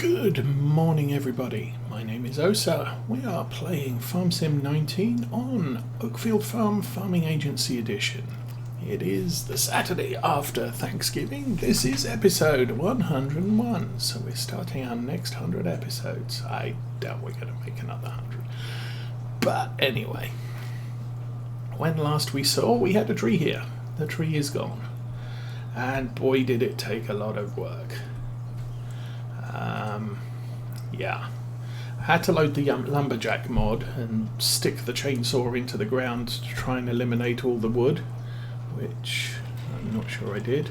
Good morning everybody, my name is Osa. We are playing FS19 on Oakfield Farm Farming Agency Edition. It is the Saturday after Thanksgiving. This is episode 101, so we're starting our next 100 episodes. I doubt we're going to make another 100. But anyway, when last we saw, we had a tree here. The tree is gone. And boy did it take a lot of work. Yeah, I had to load the lumberjack mod and stick the chainsaw into the ground to try and eliminate all the wood, which I'm not sure I did.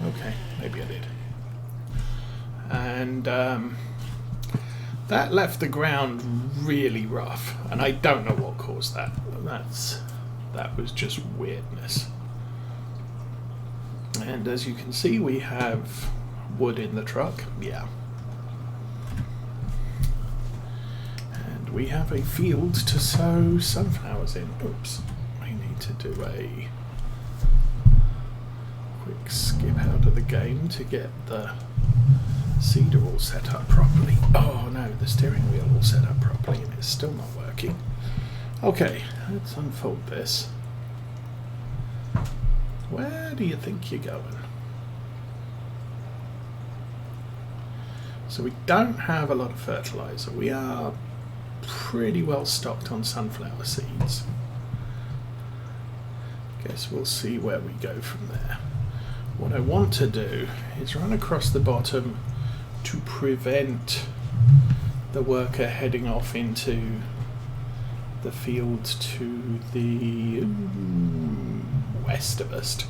Okay, maybe I did. And that left the ground really rough, and I don't know what caused that. That was just weirdness. And as you can see, we have wood in the truck. Yeah. And we have a field to sow sunflowers in. Oops. I need to do a quick skip out of the game to get the seeder all set up properly. Oh no, the steering wheel all set up properly and it's still not working. Okay, let's unfold this. Where do you think you're going? So we don't have a lot of fertilizer. We are pretty well stocked on sunflower seeds. Guess we'll see where we go from there. What I want to do is run across the bottom to prevent the worker heading off into the field to the west of us.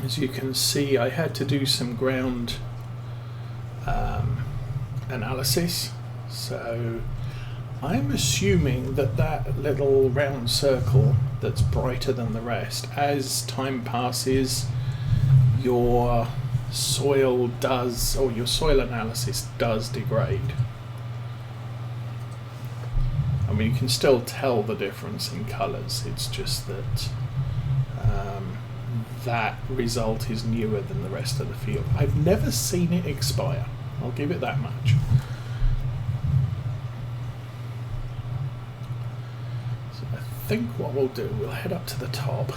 As you can see, I had to do some ground analysis, so I'm assuming that little round circle that's brighter than the rest, as time passes your soil does, or your soil analysis does degrade. I mean, you can still tell the difference in colours, it's just that that result is newer than the rest of the field. I've never seen it expire, I'll give it that much. So I think what we'll do, we'll head up to the top.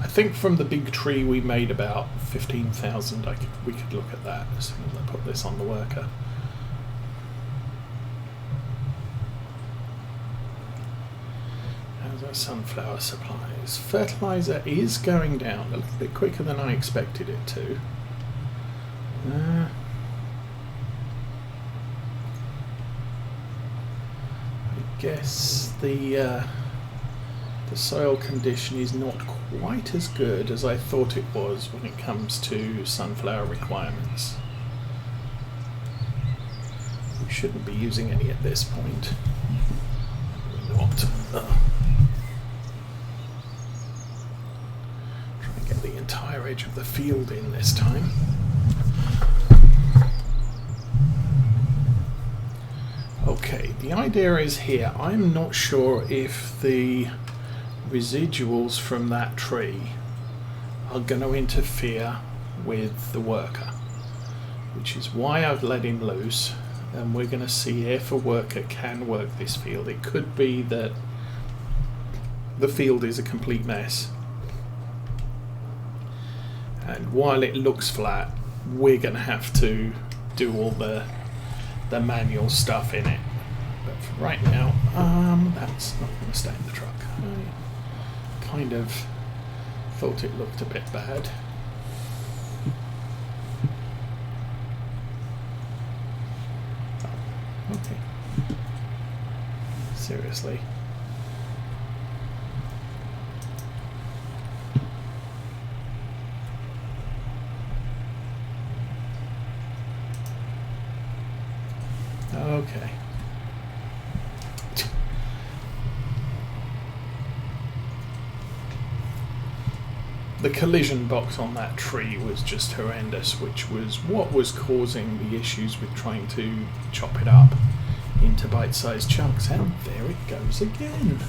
I think from the big tree we made about 15,000. We could look at that as soon as I put this on the worker. Sunflower supplies. Fertilizer is going down a little bit quicker than I expected it to. I guess the soil condition is not quite as good as I thought it was when it comes to sunflower requirements. We shouldn't be using any at this point. We're not. The entire edge of the field in this time. Okay, the idea is here, I'm not sure if the residuals from that tree are going to interfere with the worker, which is why I've let him loose, and we're going to see if a worker can work this field. It could be that the field is a complete mess, and while it looks flat, we're going to have to do all the manual stuff in it. But for right now, that's not going to stay in the truck. I kind of thought it looked a bit bad. Oh, okay. Seriously. Okay. The collision box on that tree was just horrendous, which was what was causing the issues with trying to chop it up into bite-sized chunks. And there it goes again.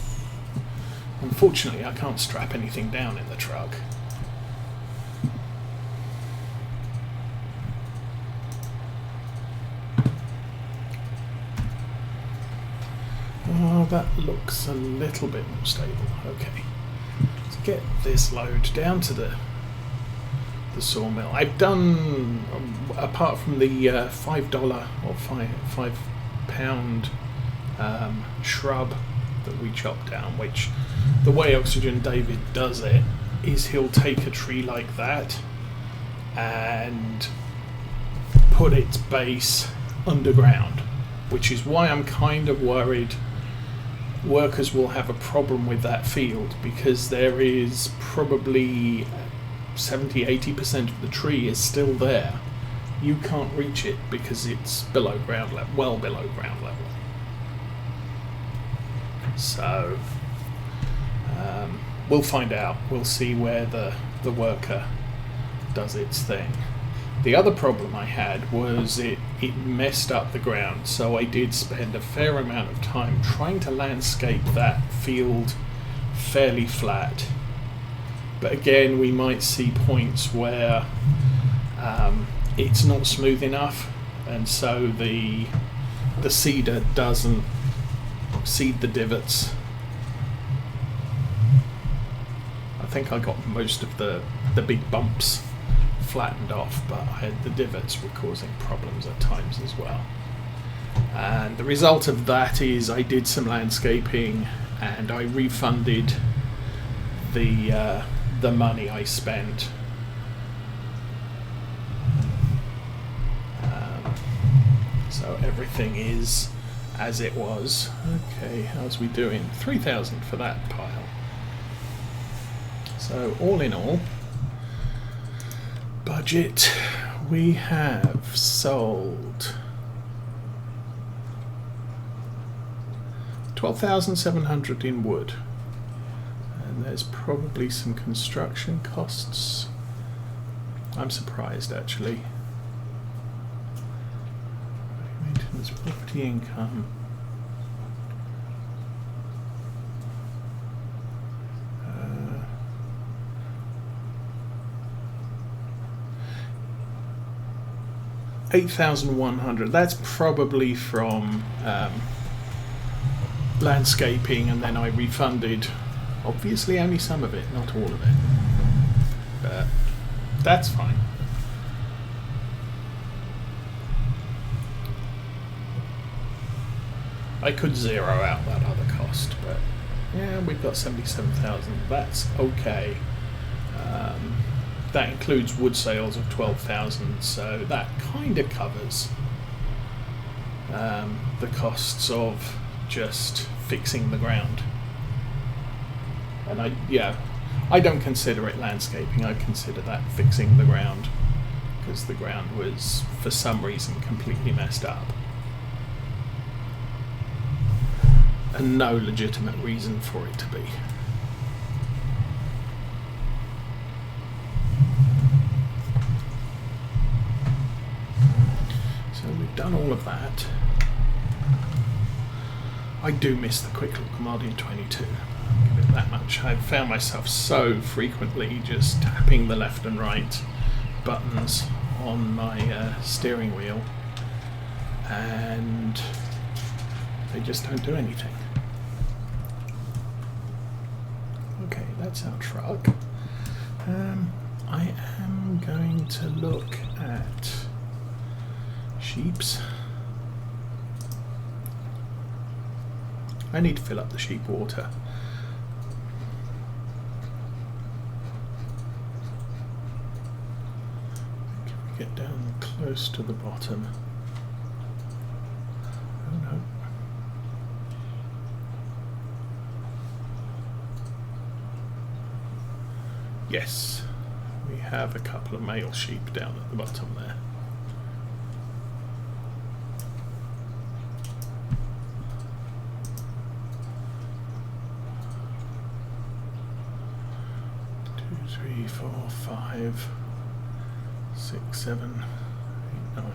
Unfortunately, I can't strap anything down in the truck. Oh, that looks a little bit more stable. Okay, let's get this load down to the sawmill. I've done, apart from the $5 or £5 shrub that we chop down, which the way Oxygen David does it is he'll take a tree like that and put its base underground, which is why I'm kind of worried workers will have a problem with that field, because there is probably 70-80% of the tree is still there. You can't reach it because it's below ground level, well below ground level. So we'll find out. We'll see where the worker does its thing. The other problem I had was it messed up the ground, so I did spend a fair amount of time trying to landscape that field fairly flat. But again, we might see points where it's not smooth enough, and so the seeder doesn't seed the divots. I think I got most of the big bumps flattened off, but the divots were causing problems at times as well. And the result of that is I did some landscaping and I refunded the money I spent. So everything is as it was. Okay, how's we doing? 3,000 for that pile. So all in all, budget, we have sold 12,700 in wood, and there's probably some construction costs. I'm surprised actually. Maintenance, property income. $8,100. That's probably from landscaping, and then I refunded obviously only some of it, not all of it, but that's fine. I could zero out that other cost, but yeah, we've got 77,000. That's okay. That includes wood sales of 12,000, so that kind of covers the costs of just fixing the ground. And I don't consider it landscaping. I consider that fixing the ground, because the ground was for some reason completely messed up, and no legitimate reason for it to be. So we've done all of that. I do miss the quick look mod in 22. I'll give it that much. I've found myself so frequently just tapping the left and right buttons on my steering wheel, and they just don't do anything. Okay, that's our truck. I am going to look at sheeps. I need to fill up the sheep water. Can we get down close to the bottom? Oh no. Yes, we have a couple of male sheep down at the bottom there. Three, 4, 5, 6, 7, 8, 9.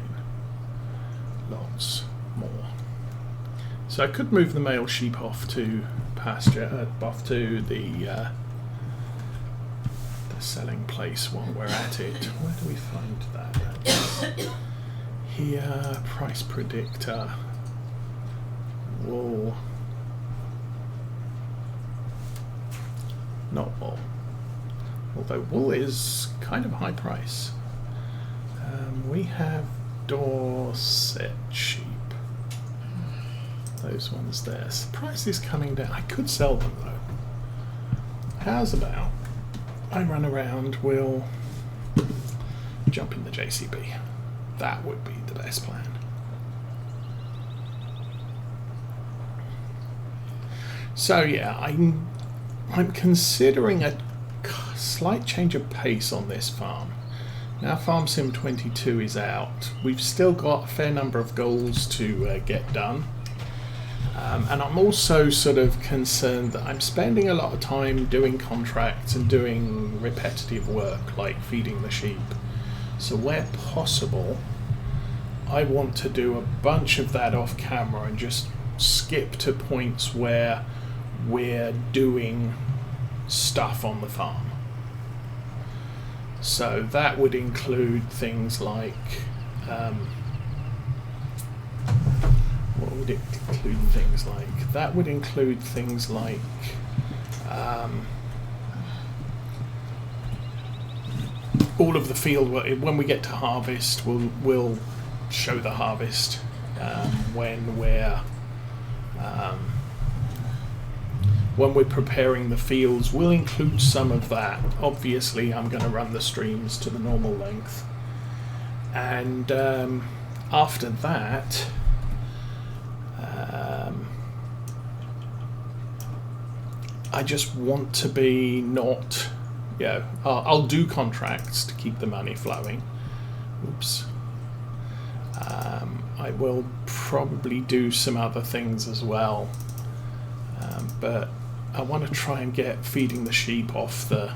Lots more. So I could move the male sheep off to pasture, off to the selling place while we're at it. Where do we find that? That's here, price predictor, wool, not wool, although wool is kind of a high price. We have Dorset sheep, those ones there. So the price is coming down. I could sell them though. How's about I run around, we'll jump in the JCB. That would be the best plan. So yeah, I'm considering a slight change of pace on this farm. Now Farm Sim 22 is out. We've still got a fair number of goals to get done. And I'm also sort of concerned that I'm spending a lot of time doing contracts and doing repetitive work like feeding the sheep. So where possible, I want to do a bunch of that off camera and just skip to points where we're doing stuff on the farm. So that would include things like what would it include things like? That would include things like all of the field work. When we get to harvest, we'll show the harvest when we're preparing the fields. We'll include some of that. Obviously I'm going to run the streams to the normal length, and after that I just want to be not, I'll do contracts to keep the money flowing. Oops. I will probably do some other things as well, but I want to try and get feeding the sheep off the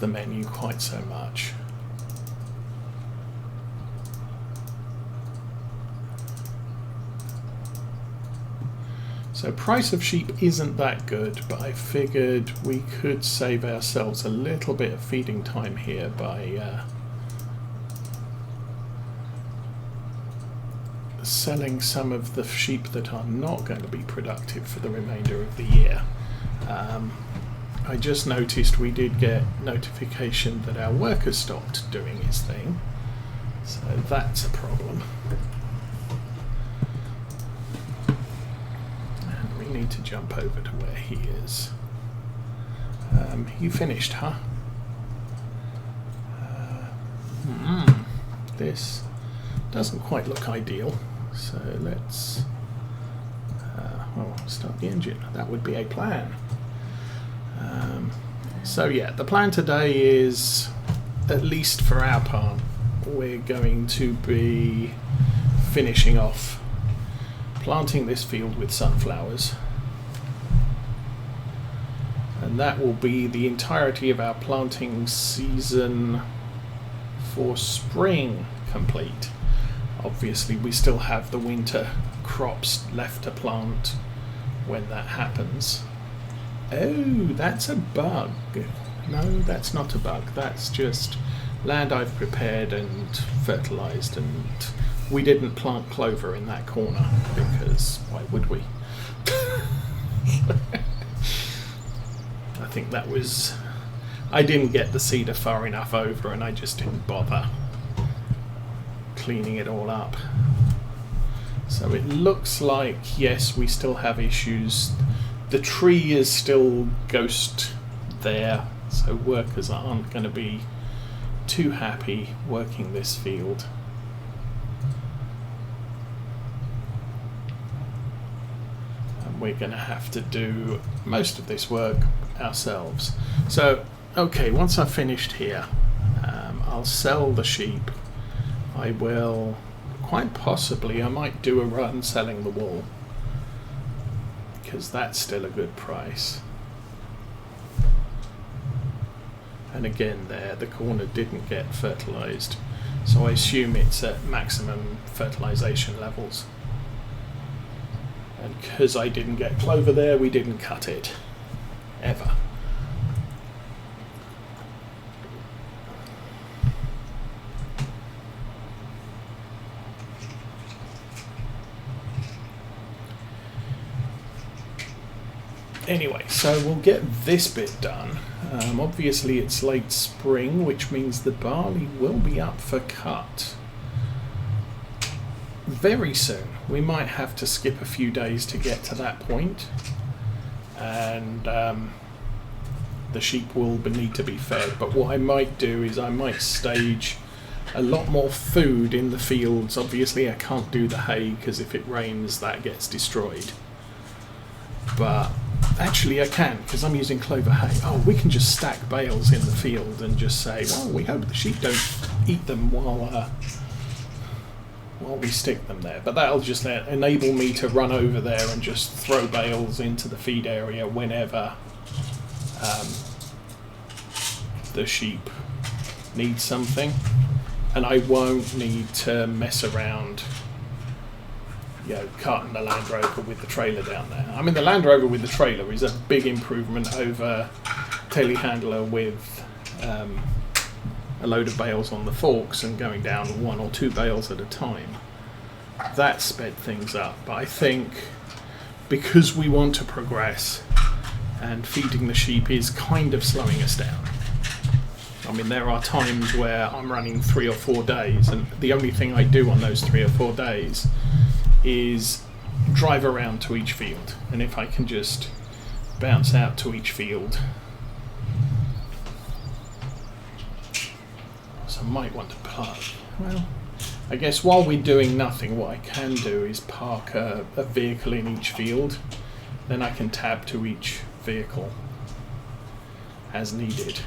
menu quite so much. So price of sheep isn't that good, but I figured we could save ourselves a little bit of feeding time here by selling some of the sheep that are not going to be productive for the remainder of the year. I just noticed we did get notification that our worker stopped doing his thing, so that's a problem. And we need to jump over to where he is. You finished, huh? This doesn't quite look ideal, so let's start the engine. That would be a plan. So yeah, the plan today is, at least for our part, we're going to be finishing off planting this field with sunflowers, and that will be the entirety of our planting season for spring complete. Obviously we still have the winter crops left to plant when that happens. Oh, that's a bug. No, that's not a bug. That's just land I've prepared and fertilized, and we didn't plant clover in that corner because why would we? I think that was, I didn't get the cedar far enough over and I just didn't bother cleaning it all up. So it looks like, yes, we still have issues. The tree is still ghost there, so workers aren't going to be too happy working this field. And we're going to have to do most of this work ourselves. So, okay, once I've finished here, I'll sell the sheep. I will, quite possibly, I might do a run selling the wool, because that's still a good price. And again there, the corner didn't get fertilized. so I assume it's at maximum fertilization levels. And because I didn't get clover there, we didn't cut it ever. Anyway, so we'll get this bit done. Obviously it's late spring, which means the barley will be up for cut very soon. We might have to skip a few days to get to that point, and the sheep will need to be fed. But what I might do is I might stage a lot more food in the fields. Obviously I can't do the hay because if it rains that gets destroyed, but actually I can, because I'm using clover hay. Oh, we can just stack bales in the field and just say, well, we hope the sheep don't eat them while we stick them there. But that'll just enable me to run over there and just throw bales into the feed area whenever the sheep need something, and I won't need to mess around, you know, carting the Land Rover with the trailer down there. I mean, the Land Rover with the trailer is a big improvement over telehandler with a load of bales on the forks and going down 1 or 2 bales at a time. That sped things up, but I think because we want to progress and feeding the sheep is kind of slowing us down. I mean, there are times where I'm running 3 or 4 days, and the only thing I do on those 3 or 4 days is drive around to each field, and if I can just bounce out to each field. So I might want to park. Well, I guess while we're doing nothing, what I can do is park a vehicle in each field, then I can tab to each vehicle as needed.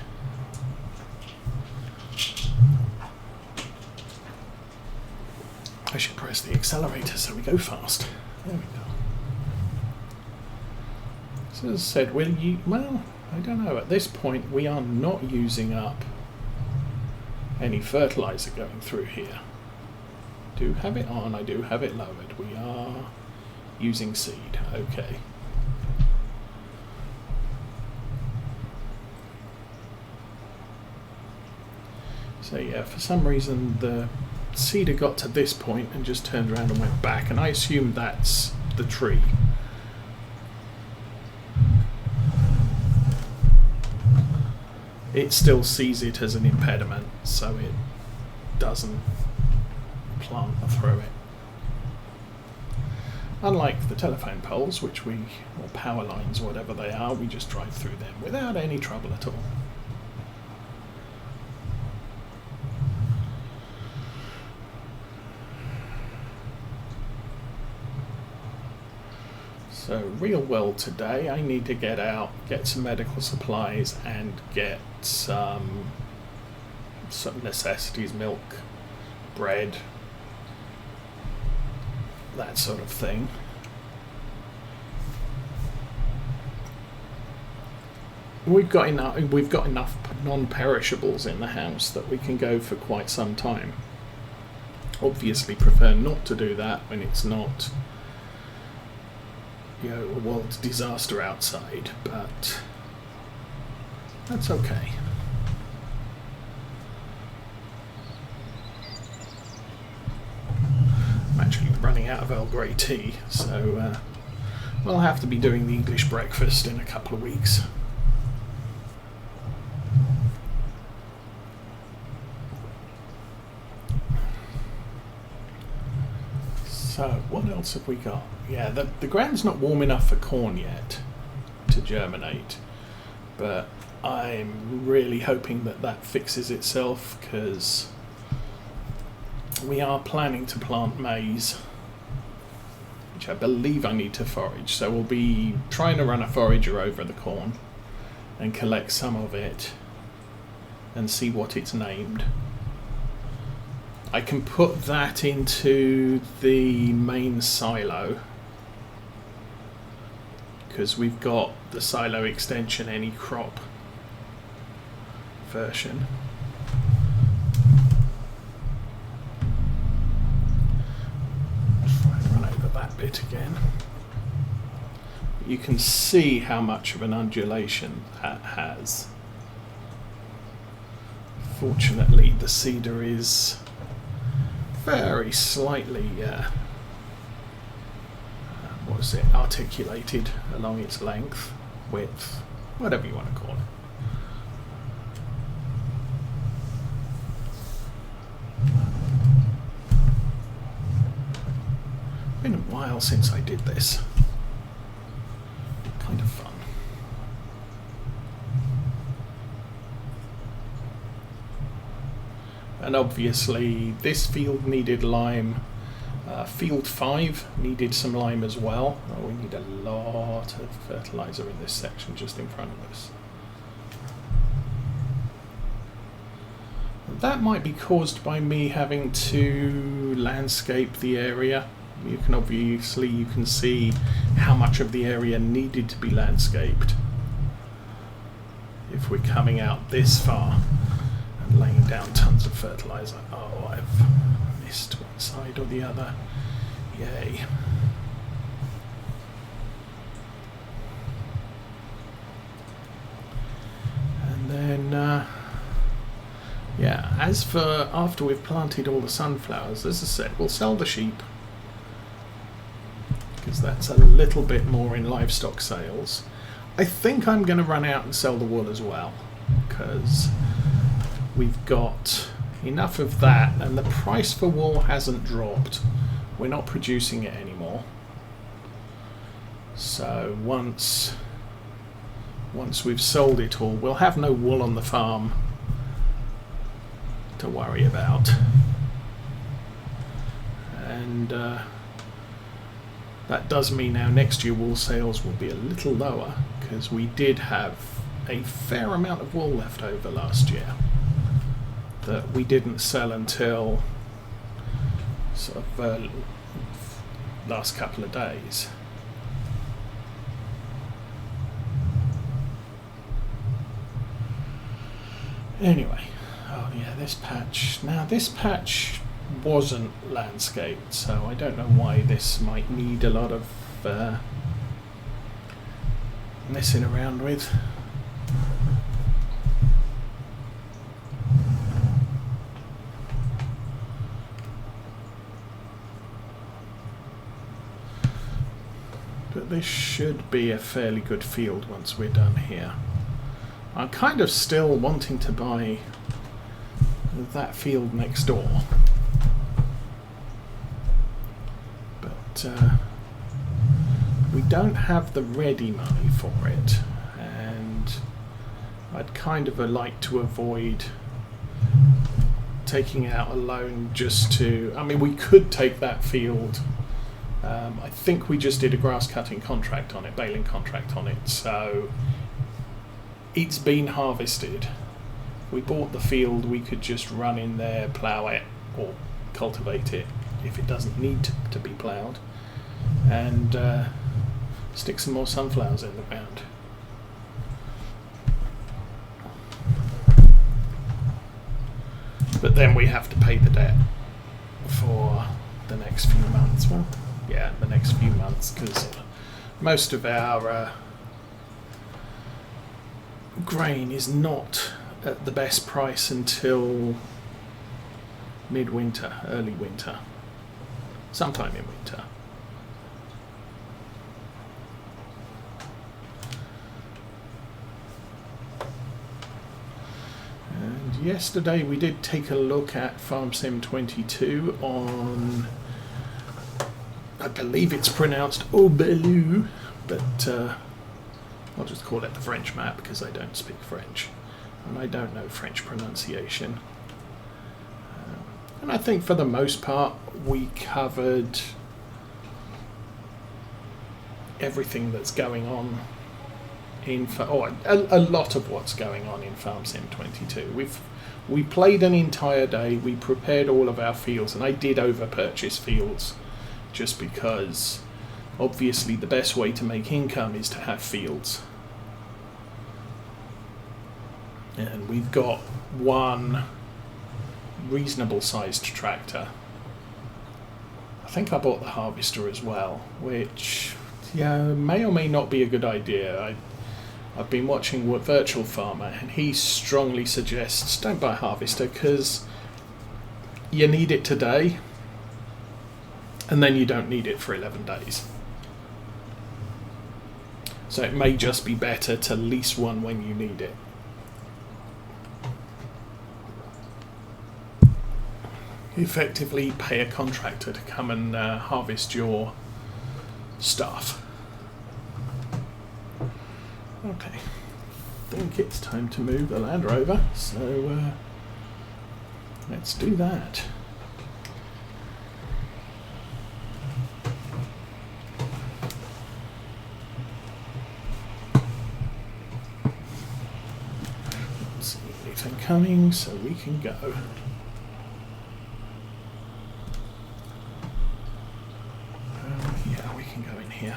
I should press the accelerator so we go fast. There we go. So as I said, well, I don't know, at this point we are not using up any fertilizer going through here. I do have it on, I do have it lowered. We are using seed, okay. So yeah, for some reason the seeder got to this point and just turned around and went back, and I assume that's the tree. It still sees it as an impediment, so it doesn't plant through it. Unlike the telephone poles, or power lines, whatever they are, we just drive through them without any trouble at all. So real well today, I need to get out, get some medical supplies, and get some necessities, milk, bread, that sort of thing. We've got enough non-perishables in the house that we can go for quite some time. Obviously prefer not to do that when it's not, you know, a world disaster outside, but that's okay. I'm actually running out of Earl Grey tea, so we'll have to be doing the English breakfast in a couple of weeks. So, what else have we got? Yeah, the ground's not warm enough for corn yet to germinate, but I'm really hoping that fixes itself, because we are planning to plant maize, which I believe I need to forage. So we'll be trying to run a forager over the corn and collect some of it and see what it's named. I can put that into the main silo, because we've got the silo extension any crop version. bit again. You can see how much of an undulation that has. Fortunately, the cedar is very slightly articulated along its length, width, whatever you want to call it. Been a while since I did this. Kind of fun. And obviously this field needed lime. Field 5 needed some lime as well. Oh, we need a lot of fertilizer in this section just in front of us. That might be caused by me having to landscape the area. You can see how much of the area needed to be landscaped. If we're coming out this far and laying down tons of fertilizer. Oh, I've missed one side or the other. Yay. And then yeah, as for after we've planted all the sunflowers, as I said, we'll sell the sheep, because that's a little bit more in livestock sales. I think I'm going to run out and sell the wool as well, because we've got enough of that, and the price for wool hasn't dropped. We're not producing it anymore. So once we've sold it all, we'll have no wool on the farm to worry about. And that does mean now next year wool sales will be a little lower, because we did have a fair amount of wool left over last year that we didn't sell until sort of last couple of days. Anyway, oh yeah, this patch wasn't landscaped, so I don't know why this might need a lot of messing around with. But this should be a fairly good field once we're done here. I'm kind of still wanting to buy that field next door, but we don't have the ready money for it, and I'd kind of like to avoid taking out a loan just to, I mean, we could take that field. I think we just did a grass cutting contract on it, baling contract on it, so it's been harvested. If we bought the field, we could just run in there, plough it, or cultivate it if it doesn't need to be ploughed, and stick some more sunflowers in the ground. But then we have to pay the debt for the next few months. Well, yeah, the next few months, because most of our grain is not at the best price until midwinter, early winter, sometime in winter. And yesterday we did take a look at FarmSim 22 on, I believe it's pronounced Obelu, but I'll just call it the French map because I don't speak French and I don't know French pronunciation. And I think for the most part we covered everything that's going on in a lot of what's going on in FarmSim 22. We played an entire day, we prepared all of our fields, and I did over purchase fields just because obviously the best way to make income is to have fields. And we've got one reasonable sized tractor. I think I bought the harvester as well, which may or may not be a good idea. I've been watching Virtual Farmer, and he strongly suggests don't buy a harvester because you need it today, and then you don't need it for 11 days. So it may just be better to lease one when you need it. Effectively pay a contractor to come and harvest your stuff. Okay, I think it's time to move the Land Rover, so let's do that. Let's see anything coming so we can go. Yeah, we can go in here.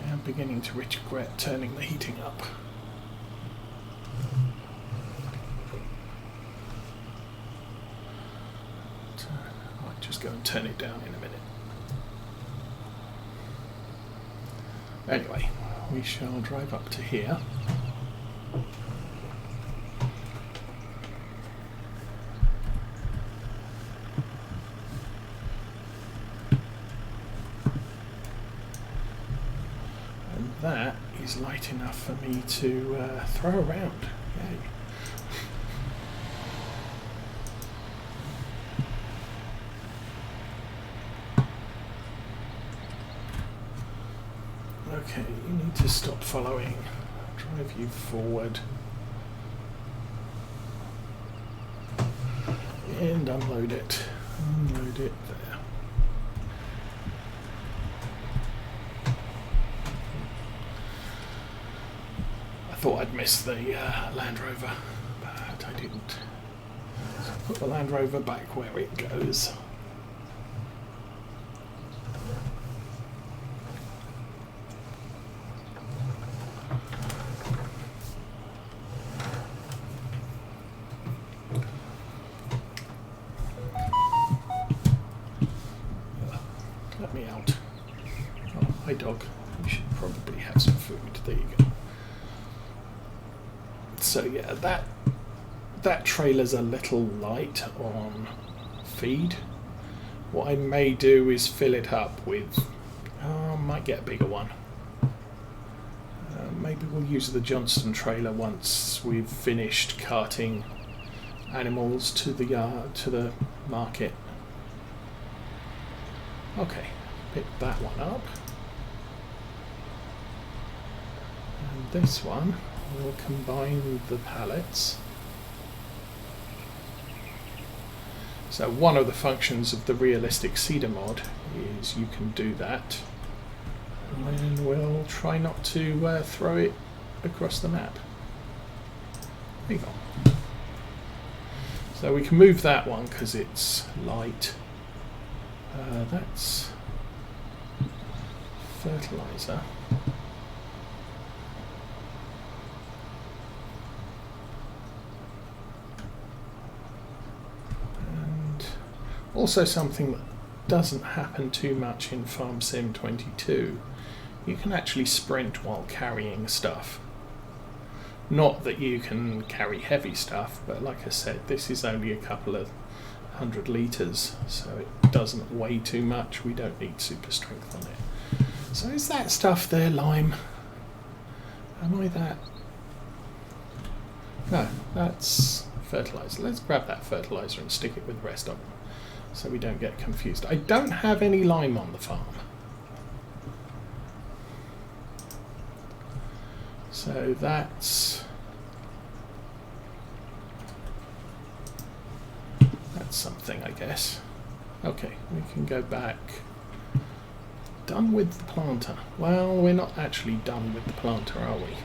I'm beginning to regret turning the heating up. I might just go and turn it down in a minute. Anyway, we shall drive up to here. And that is light enough for me to throw around. Yay. Okay, you need to stop following. Drive you forward. And unload it. Unload it there. I thought I'd missed the Land Rover, but I didn't. So put the Land Rover back where it goes. Let me out. Oh, hi dog. You should probably have some food. There you go. So yeah, that trailer's a little light on feed. What I may do is fill it up with, might get a bigger one. Maybe we'll use the Johnston trailer once we've finished carting animals to the yard, to the market. Okay, pick that one up. And this one, we'll combine the pallets. So one of the functions of the realistic seeder mod is you can do that. And then we'll try not to throw it across the map. There you go. So we can move that one because it's light. That's fertilizer. And also something that doesn't happen too much in Farm Sim 22. You can actually sprint while carrying stuff. Not that you can carry heavy stuff, but like I said, this is only a couple of 100 litres, so it doesn't weigh too much. We don't need super strength on it. So is that stuff there lime? Am I that? No, that's fertiliser. Let's grab that fertiliser and stick it with the rest of them so we don't get confused. I don't have any lime on the farm. So that's something, I guess. Okay, we can go back. Done with the planter. Well, we're not actually done with the planter, are we?